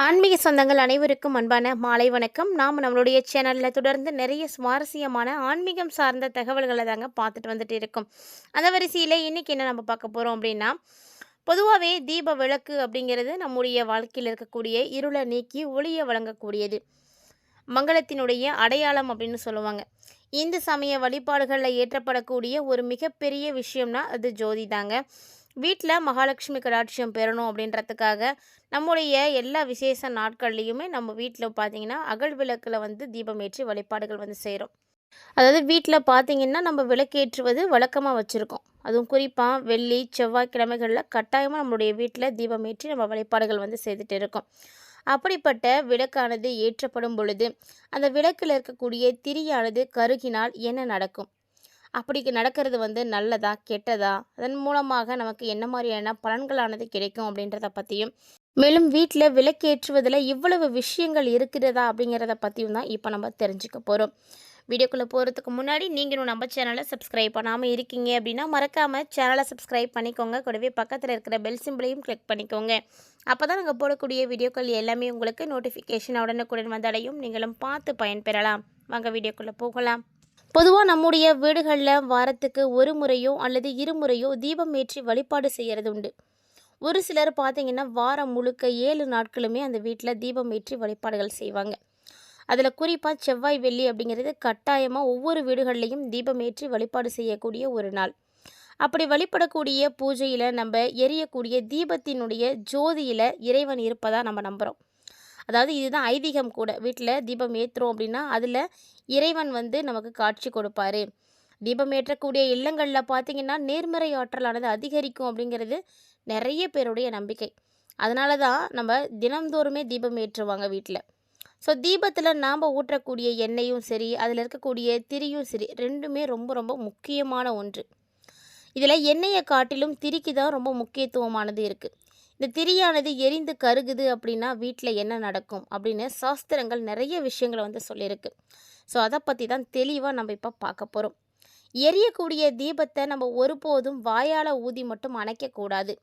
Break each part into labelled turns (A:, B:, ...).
A: ஆன்மீக சொந்தங்கள் அனைவருக்கும் அன்பான மாலை வணக்கம். நாம் நம்மளுடைய சேனலில் தொடர்ந்து நிறைய சுவாரஸ்யமான ஆன்மீகம் சார்ந்த தகவல்களை தாங்க பார்த்துட்டு வந்துட்டு இருக்கோம். அந்த வரிசையில் இன்றைக்கி என்ன நம்ம பார்க்க போகிறோம் அப்படின்னா, பொதுவாகவே தீப விளக்கு அப்படிங்கிறது நம்முடைய வாழ்க்கையில் இருக்கக்கூடிய இருளை நீக்கி ஒளியை வழங்கக்கூடியது, மங்களத்தினுடைய அடையாளம் அப்படின்னு சொல்லுவாங்க. இந்து சமய வழிபாடுகளில் ஏற்றப்படக்கூடிய ஒரு மிகப்பெரிய விஷயம்னா அது ஜோதி தாங்க. வீட்டில் மகாலட்சுமி கடாட்சியம் பெறணும் அப்படின்றதுக்காக நம்முடைய எல்லா விசேஷ நாட்கள்லையுமே நம்ம வீட்டில் பார்த்திங்கன்னா அகல் விளக்கில் தீபம் ஏற்றி வழிபாடுகள் செய்கிறோம். அதாவது வீட்டில் பார்த்திங்கன்னா நம்ம விளக்கேற்றுவது வழக்கமாக வச்சுருக்கோம். அதுவும் குறிப்பாக வெள்ளி செவ்வாய்க்கிழமைகளில் கட்டாயமாக நம்மளுடைய வீட்டில் தீபம் ஏற்றி நம்ம வழிபாடுகள் செய்துட்டு இருக்கோம். அப்படிப்பட்ட விளக்கானது ஏற்றப்படும் பொழுது அந்த விளக்கில் இருக்கக்கூடிய திரியானது கருகினால் என்ன நடக்கும், அப்படி நடக்கிறது நல்லதா கெட்டதா, அதன் மூலமாக நமக்கு என்ன மாதிரியான பலன்களானது கிடைக்கும் அப்படின்றத பற்றியும், மேலும் வீட்டில் விளக்கேற்றுவதில் இவ்வளவு விஷயங்கள் இருக்கிறதா அப்படிங்கிறத பற்றியும் தான் இப்போ நம்ம தெரிஞ்சுக்க போகிறோம். வீடியோக்குள்ளே போகிறதுக்கு முன்னாடி நீங்களும் நம்ம சேனலை சப்ஸ்கிரைப் பண்ணாமல் இருக்கீங்க அப்படின்னா மறக்காமல் சேனலை சப்ஸ்கிரைப் பண்ணிக்கோங்க. கூடவே பக்கத்தில் இருக்கிற பெல் சிம்பிளையும் கிளிக் பண்ணிக்கோங்க. அப்போ தான் நாங்கள் போடக்கூடிய வீடியோக்கள் எல்லாமே உங்களுக்கு நோட்டிஃபிகேஷன் உடனுக்குடன் வந்தடையும், நீங்களும் பார்த்து பயன்பெறலாம். வாங்க வீடியோக்குள்ளே போகலாம். பொதுவாக நம்முடைய வீடுகளில் வாரத்துக்கு ஒரு முறையோ அல்லது இருமுறையோ தீபம் ஏற்றி வழிபாடு செய்கிறது உண்டு. ஒரு சிலர் பார்த்திங்கன்னா வாரம் முழுக்க 7 நாட்களுமே அந்த வீட்டில் தீபம் ஏற்றி வழிபாடுகள் செய்வாங்க. அதில் குறிப்பாக செவ்வாய் வெள்ளி அப்படிங்கிறது கட்டாயமாக ஒவ்வொரு வீடுகள்லையும் தீபம் ஏற்றி வழிபாடு செய்யக்கூடிய ஒரு நாள். அப்படி வழிபடக்கூடிய பூஜையில் நம்ம எரியக்கூடிய தீபத்தினுடைய ஜோதியில் இறைவன் இருப்பதாக நம்ம நம்புகிறோம். அதாவது இதுதான் ஐதீகம் கூட. வீட்டில் தீபம் ஏற்றுறோம் அப்படின்னா அதில் இறைவன் நமக்கு காட்சி கொடுப்பாரு. தீபம் ஏற்றக்கூடிய இல்லங்களில் பார்த்திங்கன்னா நேர்மறை ஆற்றலானது அதிகரிக்கும் அப்படிங்கிறது நிறைய பேருடைய நம்பிக்கை. அதனால தான் நம்ம தினந்தோறுமே தீபம் ஏற்றுவாங்க வீட்டில். ஸோ தீபத்தில் நாம் ஊற்றக்கூடிய எண்ணெயும் சரி, அதில் இருக்கக்கூடிய திரியும் சரி, ரெண்டுமே ரொம்ப ரொம்ப முக்கியமான ஒன்று. இதில் எண்ணெயை காட்டிலும் திரிக்கு தான் ரொம்ப முக்கியத்துவமானது இருக்குது. இந்த திரியானது எரிந்து கருகுது அப்படின்னா வீட்டில் என்ன நடக்கும் அப்படின்னு சாஸ்திரங்கள் நிறைய விஷயங்களை சொல்லியிருக்கு. ஸோ அதை பற்றி தான் தெளிவாக நம்ம இப்போ பார்க்க போகிறோம். எரியக்கூடிய தீபத்தை நம்ம ஒருபோதும் வாயால் ஊதி மட்டும் அணைக்கக்கூடாது.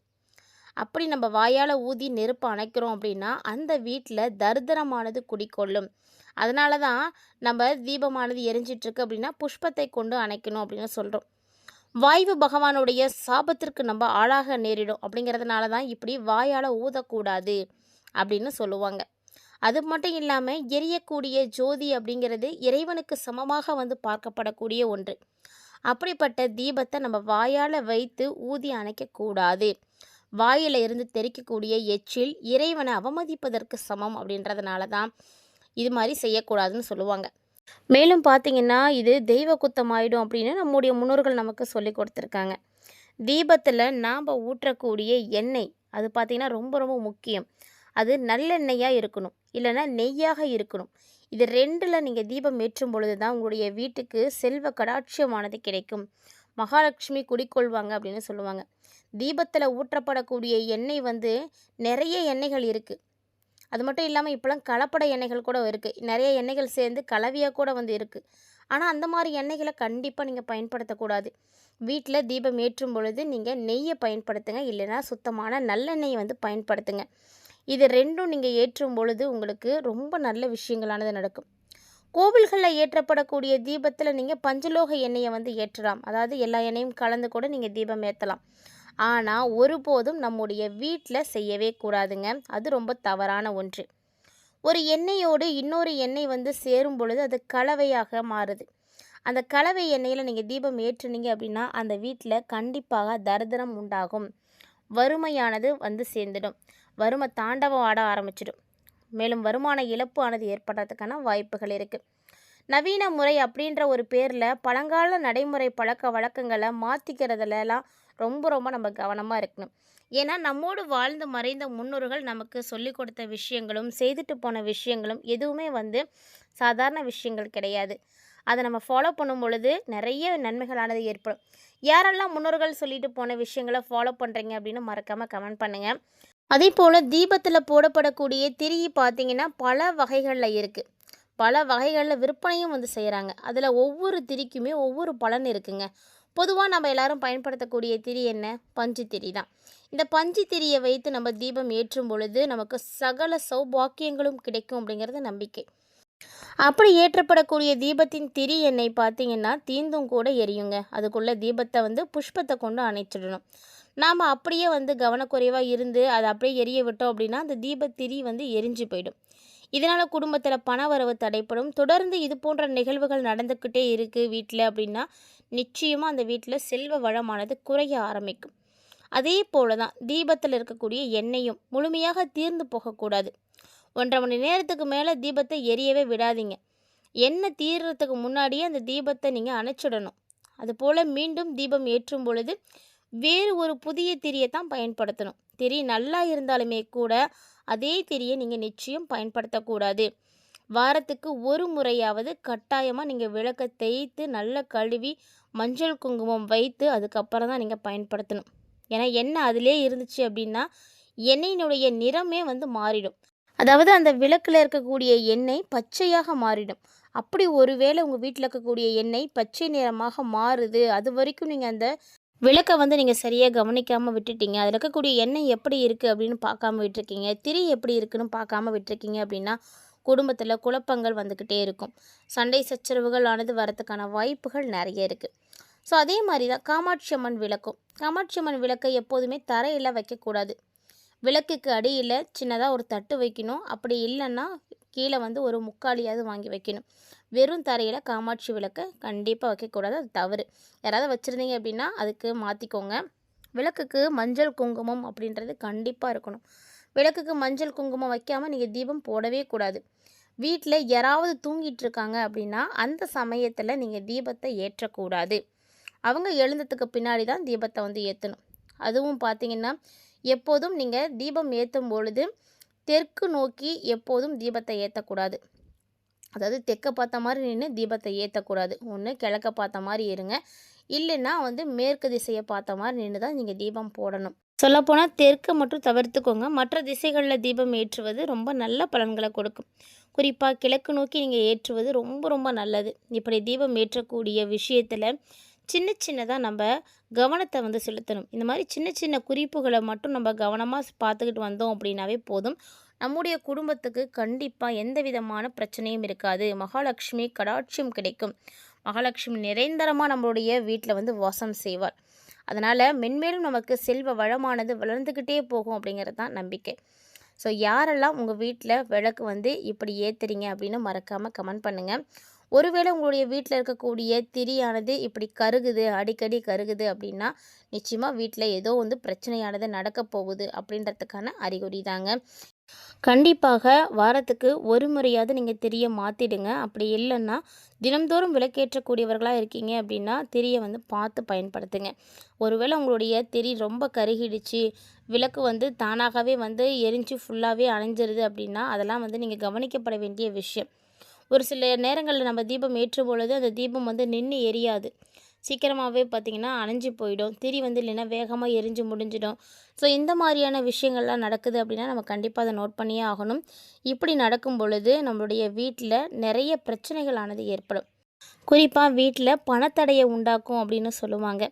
A: அப்படி நம்ம வாயால் ஊதி நெருப்பு அணைக்கிறோம் அப்படின்னா அந்த வீட்டில் தரித்திரமானது குடிக்கொள்ளும். அதனால தான் நம்ம தீபமானது எரிஞ்சிட்ருக்கு அப்படின்னா புஷ்பத்தை கொண்டு அணைக்கணும் அப்படின்னு சொல்கிறோம். வாயு பகவானுடைய சாபத்திற்கு நம்ம ஆளாக நேரிடும் அப்படிங்கிறதுனால தான் இப்படி வாயால் ஊதக்கூடாது அப்படின்னு சொல்லுவாங்க. அது மட்டும் இல்லாமல் எரியக்கூடிய ஜோதி அப்படிங்கிறது இறைவனுக்கு சமமாக பார்க்கப்படக்கூடிய ஒன்று. அப்படிப்பட்ட தீபத்தை நம்ம வாயால் வைத்து ஊதி அணைக்கக்கூடாது. வாயில் இருந்து தெறிக்கக்கூடிய எச்சில் இறைவனை அவமதிப்பதற்கு சமம் அப்படின்றதுனால தான் இது மாதிரி செய்யக்கூடாதுன்னு சொல்லுவாங்க. மேலும் பார்த்திங்கன்னா இது தெய்வ குத்தம் ஆகிடும் அப்படின்னு நம்முடைய முன்னோர்கள் நமக்கு சொல்லி கொடுத்துருக்காங்க. தீபத்தில் நாம் ஊற்றக்கூடிய எண்ணெய் அது பார்த்திங்கன்னா ரொம்ப ரொம்ப முக்கியம். அது நல்லெண்ணெயாக இருக்கணும், இல்லைன்னா நெய்யாக இருக்கணும். இது ரெண்டில் நீங்கள் தீபம் ஏற்றும் பொழுது தான் உங்களுடைய வீட்டுக்கு செல்வ கடாட்சியமானது கிடைக்கும், மகாலட்சுமி குடிக்கொள்வாங்க அப்படின்னு சொல்லுவாங்க. தீபத்தில் ஊற்றப்படக்கூடிய எண்ணெய் நிறைய எண்ணெய்கள் இருக்குது. அது மட்டும் இல்லாமல் இப்போலாம் கலப்பட எண்ணெய்கள் கூட இருக்குது. நிறைய எண்ணெய்கள் சேர்ந்து கலவையாக கூட இருக்குது. ஆனால் அந்த மாதிரி எண்ணெய்களை கண்டிப்பாக நீங்கள் பயன்படுத்தக்கூடாது. வீட்டில் தீபம் ஏற்றும் பொழுது நீங்கள் நெய்யை பயன்படுத்துங்க, இல்லைன்னா சுத்தமான நல்லெண்ணெயை பயன்படுத்துங்க. இது ரெண்டும் நீங்கள் ஏற்றும் பொழுது உங்களுக்கு ரொம்ப நல்ல விஷயங்களானது நடக்கும். கோவில்களில் ஏற்றப்படக்கூடிய தீபத்தில் நீங்கள் பஞ்சலோக எண்ணெயை ஏற்றலாம். அதாவது எல்லா எண்ணெயும் கலந்து கூட நீங்கள் தீபம் ஏற்றலாம். ஆனால் ஒருபோதும் நம்முடைய வீட்டில் செய்யவே கூடாதுங்க. அது ரொம்ப தவறான ஒன்று. ஒரு எண்ணெயோடு இன்னொரு எண்ணெய் சேரும் பொழுது அது கலவையாக மாறுது. அந்த கலவை எண்ணெயில் நீங்கள் தீபம் ஏற்றுனீங்க அப்படின்னா அந்த வீட்டில் கண்டிப்பாக தரித்திரம் உண்டாகும், வறுமையானது சேர்ந்துடும், வறுமை தாண்டவம் ஆட ஆரம்பிச்சிடும். மேலும் வருமான இழப்பு ஆனது ஏற்படுறதுக்கான வாய்ப்புகள் இருக்குது. நவீன முறை அப்படின்ற ஒரு பேரில் பழங்கால நடைமுறை பழக்க வழக்கங்களை மாற்றிக்கிறதுலாம் ரொம்ப ரொம்ப நம்ம கவனமாக இருக்கணும். ஏன்னா நம்மோடு வாழ்ந்து மறைந்த முன்னோர்கள் நமக்கு சொல்லி கொடுத்த விஷயங்களும் செய்துட்டு போன விஷயங்களும் எதுவுமே சாதாரண விஷயங்கள் கிடையாது. அதை நம்ம ஃபாலோ பண்ணும் பொழுது நிறைய நன்மைகளானது ஏற்படும். யாரெல்லாம் முன்னோர்கள் சொல்லிட்டு போன விஷயங்களை ஃபாலோ பண்ணுறீங்க அப்படின்னு மறக்காமல் கமெண்ட் பண்ணுங்கள். அதே போல் தீபத்தில் போடப்படக்கூடிய திரி பார்த்திங்கன்னா பல வகைகளில் இருக்குது. பல வகைகளில் விற்பனையும் செய்கிறாங்க. அதில் ஒவ்வொரு திரிக்குமே ஒவ்வொரு பலன் இருக்குங்க. பொதுவா நம்ம எல்லாரும் பயன்படுத்தக்கூடிய திரி என்ன? பஞ்சு திரி தான். இந்த பஞ்சு திரிய வைத்து நம்ம தீபம் ஏற்றும் பொழுது நமக்கு சகல சௌபாக்கியங்களும் கிடைக்கும் அப்படிங்கிறது நம்பிக்கை. அப்படி ஏற்றப்படக்கூடிய தீபத்தின் திரி எண்ணெய் பார்த்தீங்கன்னா தீந்தும் கூட எரியுங்க. அதுக்குள்ள தீபத்தை புஷ்பத்தை கொண்டு அணைச்சிடணும். நாம் அப்படியே கவனக்குறைவாக இருந்து அதை அப்படியே எரிய விட்டோம் அப்படின்னா அந்த தீபத்திரி எரிஞ்சு போயிடும். இதனால் குடும்பத்தில் பண வரவு தடைப்படும். தொடர்ந்து இது போன்ற நிகழ்வுகள் நடந்துக்கிட்டே இருக்குது வீட்டில் அப்படின்னா நிச்சயமாக அந்த வீட்டில் செல்வ வளமானது குறைய ஆரம்பிக்கும். அதே போல தான் தீபத்தில் இருக்கக்கூடிய எண்ணெயும் முழுமையாக தீர்ந்து போகக்கூடாது. 1.5 மணி நேரத்துக்கு மேலே தீபத்தை எரியவே விடாதீங்க. எண்ணெய் தீர்றதுக்கு முன்னாடியே அந்த தீபத்தை நீங்கள் அணைச்சிடணும். அதுபோல் மீண்டும் தீபம் ஏற்றும் பொழுது வேறு ஒரு புதிய திரியை தான் பயன்படுத்தணும். திரி நல்லா இருந்தாலுமே கூட அதே திரியை நீங்கள் நிச்சயம் பயன்படுத்தக்கூடாது. வாரத்துக்கு ஒரு முறையாவது கட்டாயமாக நீங்கள் விளக்கை தேய்த்து நல்லா கழுவி மஞ்சள் குங்குமம் வைத்து அதுக்கப்புறம் தான் நீங்கள் பயன்படுத்தணும். ஏன்னா எண்ணெய் அதிலே இருந்துச்சு அப்படின்னா எண்ணெயினுடைய நிறமே மாறிடும். அதாவது அந்த விளக்கில் இருக்கக்கூடிய எண்ணெய் பச்சையாக மாறிடும். அப்படி ஒருவேளை உங்கள் வீட்டில் இருக்கக்கூடிய எண்ணெய் பச்சை நிறமாக மாறுது, அது வரைக்கும் நீங்கள் அந்த விளக்கை நீங்கள் சரியாக கவனிக்காமல் விட்டுட்டீங்க, அதில் இருக்கக்கூடிய எண்ணெய் எப்படி இருக்குது அப்படின்னு பார்க்காம விட்டுருக்கீங்க, திரி எப்படி இருக்குன்னு பார்க்காம விட்டுருக்கீங்க அப்படின்னா குடும்பத்தில் குழப்பங்கள் வந்துக்கிட்டே இருக்கும். சண்டை சச்சரவுகள் ஆனது வரத்துக்கான வாய்ப்புகள் நிறைய இருக்குது. ஸோ அதே மாதிரி தான் காமாட்சி அம்மன் விளக்கும். காமாட்சி அம்மன் விளக்கை எப்போதுமே தரையில் வைக்கக்கூடாது. விளக்குக்கு அடியில் சின்னதாக ஒரு தட்டு வைக்கணும். அப்படி இல்லைன்னா கீழே ஒரு முக்காலியாவது வாங்கி வைக்கணும். வெறும் தரையில் காமாட்சி விளக்கை கண்டிப்பாக வைக்கக்கூடாது, அது தவறு. யாராவது வச்சுருந்தீங்க அப்படின்னா அதுக்கு மாற்றிக்கோங்க. விளக்குக்கு மஞ்சள் குங்குமம் அப்படின்றது கண்டிப்பாக இருக்கணும். விளக்குக்கு மஞ்சள் குங்குமம் வைக்காமல் நீங்கள் தீபம் போடவே கூடாது. வீட்டில் யாராவது தூங்கிட்டு இருக்காங்க அப்படின்னா அந்த சமயத்தில் நீங்கள் தீபத்தை ஏற்றக்கூடாது. அவங்க எழுந்ததுக்கு பின்னாடி தான் தீபத்தை ஏற்றணும். அதுவும் பார்த்திங்கன்னா எப்போதும் நீங்கள் தீபம் ஏற்றும் பொழுது தெற்கு நோக்கி எப்போதும் தீபத்தை ஏற்றக்கூடாது. அதாவது தெற்க பார்த்த மாதிரி நின்று தீபத்தை ஏற்றக்கூடாது. ஒன்று கிழக்க பார்த்த மாதிரி இருங்க, இல்லைன்னா மேற்கு திசையை பார்த்த மாதிரி நின்று தான் நீங்கள் தீபம் போடணும். சொல்லப்போனால் தெற்கை மட்டும் தவிர்த்துக்கோங்க. மற்ற திசைகளில் தீபம் ஏற்றுவது ரொம்ப நல்ல பலன்களை கொடுக்கும். குறிப்பாக கிழக்கு நோக்கி நீங்கள் ஏற்றுவது ரொம்ப ரொம்ப நல்லது. இப்படி தீபம் ஏற்றக்கூடிய விஷயத்தில் சின்ன சின்னதாக நம்ம கவனத்தை செலுத்தணும். இந்த மாதிரி சின்ன சின்ன குறிப்புகளை மட்டும் நம்ம கவனமாக பார்த்துக்கிட்டு வந்தோம் அப்படின்னாவே போதும். நம்முடைய குடும்பத்துக்கு கண்டிப்பாக எந்த விதமான பிரச்சனையும் இருக்காது. மகாலட்சுமி கடாட்சியம் கிடைக்கும். மகாலட்சுமி நிரந்தரமாக நம்மளுடைய வீட்டில் வாசம் செய்வார். அதனால் மென்மேலும் நமக்கு செல்வ வளமானது வளர்ந்துக்கிட்டே போகும் அப்படிங்கிறது தான் நம்பிக்கை. ஸோ யாரெல்லாம் உங்கள் வீட்டில் விளக்கு இப்படி ஏற்றுறீங்க அப்படின்னு மறக்காமல் கமெண்ட் பண்ணுங்கள். ஒருவேளை உங்களுடைய வீட்டில் இருக்கக்கூடிய திரியானது இப்படி கருகுது, அடிக்கடி கருகுது அப்படின்னா நிச்சயமாக வீட்டில் ஏதோ பிரச்சனையானது நடக்க போகுது அப்படின்றதுக்கான அறிகுறி தாங்க. கண்டிப்பாக வாரத்துக்கு ஒரு முறையாவது நீங்கள் திரியை மாற்றிடுங்க. அப்படி இல்லைன்னா தினம்தோறும் விளக்கேற்றக்கூடியவர்களாக இருக்கீங்க அப்படின்னா திரியை பார்த்து பயன்படுத்துங்க. ஒருவேளை உங்களுடைய திரி ரொம்ப கருகிடுச்சு, விளக்கு தானாகவே எரிஞ்சு ஃபுல்லாகவே அணைஞ்சிருது அப்படின்னா அதெல்லாம் நீங்கள் கவனிக்கப்பட வேண்டிய விஷயம். ஒரு சில நேரங்களில் நம்ம தீபம் ஏற்றும் பொழுது அந்த தீபம் நின்று எரியாது. சீக்கிரமாகவே பார்த்திங்கன்னா அணைஞ்சு போயிடும். திரி இல்லைன்னா வேகமாக எரிஞ்சு முடிஞ்சிடும். ஸோ இந்த மாதிரியான விஷயங்கள்லாம் நடக்குது அப்படின்னா நம்ம கண்டிப்பாக அதை நோட் பண்ணியே ஆகணும். இப்படி நடக்கும் பொழுது நம்மளுடைய வீட்டில் நிறைய பிரச்சனைகளானது ஏற்படும். குறிப்பாக வீட்டில் பணத்தடையை உண்டாக்கும் அப்படின்னு சொல்லுவாங்க.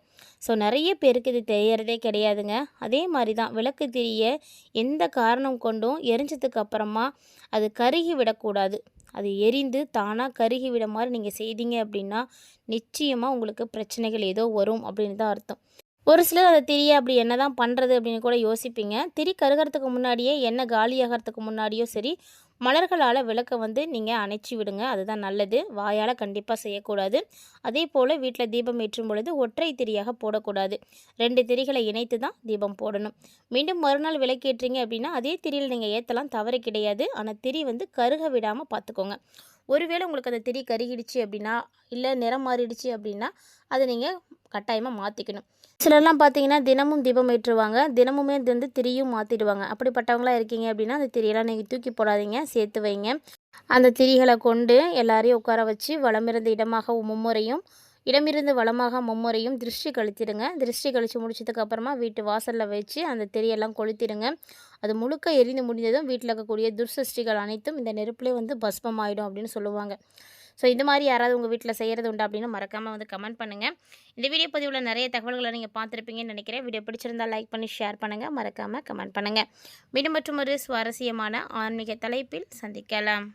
A: ஸோ நிறைய பேருக்கு இது தெரியறதே கிடையாதுங்க. அதே மாதிரி தான் விளக்கு திரியை எந்த காரணம் கொண்டும் எரிஞ்சதுக்கு அப்புறமா அது கருகி விடக்கூடாது. அது எரிந்து தானாக கருகி விட மாதிரி நீங்கள் செய்தீங்க அப்படின்னா நிச்சயமாக உங்களுக்கு பிரச்சனைகள் ஏதோ வரும் அப்படின்னு தான் அர்த்தம். ஒரு சிலர் அதை திரியை அப்படி என்ன தான் பண்ணுறது அப்படின்னு கூட யோசிப்பீங்க. திரி கருகிறதுக்கு முன்னாடியே எண்ணெய் காலியாகிறதுக்கு முன்னாடியோ சரி மலர்களால் விளக்கை நீங்கள் அணைச்சி விடுங்க. அதுதான் நல்லது. வாயால் கண்டிப்பாக செய்யக்கூடாது. அதே போல் வீட்டில் தீபம் ஏற்றும் பொழுது ஒற்றை திரியாக போடக்கூடாது. 2 திரிகளை இணைத்து தான் தீபம் போடணும். மீண்டும் மறுநாள் விளக்கேற்றீங்க அப்படின்னா அதே திரியில் நீங்கள் ஏற்றலாம், தவறு கிடையாது. ஆனால் திரி கருக விடாமல் பார்த்துக்கோங்க. ஒருவேளை உங்களுக்கு அந்த திரி கருகிடுச்சு அப்படின்னா இல்லை நிறம் மாறிடுச்சு அப்படின்னா அதை நீங்கள் கட்டாயமாக மாற்றிக்கணும். சிலர்லாம் பார்த்தீங்கன்னா தினமும் தீபம் ஏற்றுவாங்க, தினமுமே திரியும் மாற்றிடுவாங்க. அப்படிப்பட்டவங்களாம் இருக்கீங்க அப்படின்னா அந்த திரியெல்லாம் நீங்கள் தூக்கி போடாதீங்க, சேர்த்து வைங்க. அந்த திரிகளை கொண்டு எல்லாரையும் உட்கார வச்சு வலமிருந்து இடமாக மும்முறையும் இடமிருந்து வலமாக மும்முறையும் திருஷ்டி கழித்திடுங்க. திருஷ்டி கழித்து முடிச்சதுக்கு அப்புறமா வீட்டு வாசலில் வச்சு அந்த திரியெல்லாம் கொளுத்திடுங்க. அது முழுக்க எரிந்து முடிஞ்சதும் வீட்டில் இருக்கக்கூடிய துர்சஷ்டிகள் அனைத்தும் இந்த நெருப்புலேயே பஸ்மம் ஆகிடும் அப்படின்னு சொல்லுவாங்க. ஸோ இந்த மாதிரி யாராவது உங்கள் வீட்டில் செய்கிறது உண்டா அப்படின்னு மறக்காமல் வந்து கமெண்ட் பண்ணுங்கள். இந்த வீடியோ பதிவில் நிறைய தகவல்களை நீங்கள் பார்த்துருப்பீங்கன்னு நினைக்கிறேன். வீடியோ பிடிச்சிருந்தால் லைக் பண்ணி ஷேர் பண்ணுங்கள், மறக்காமல் கமெண்ட் பண்ணுங்கள். மீண்டும் மற்றும் ஒரு சுவாரஸ்யமான ஆன்மீக தலைப்பில் சந்திக்கலாம்.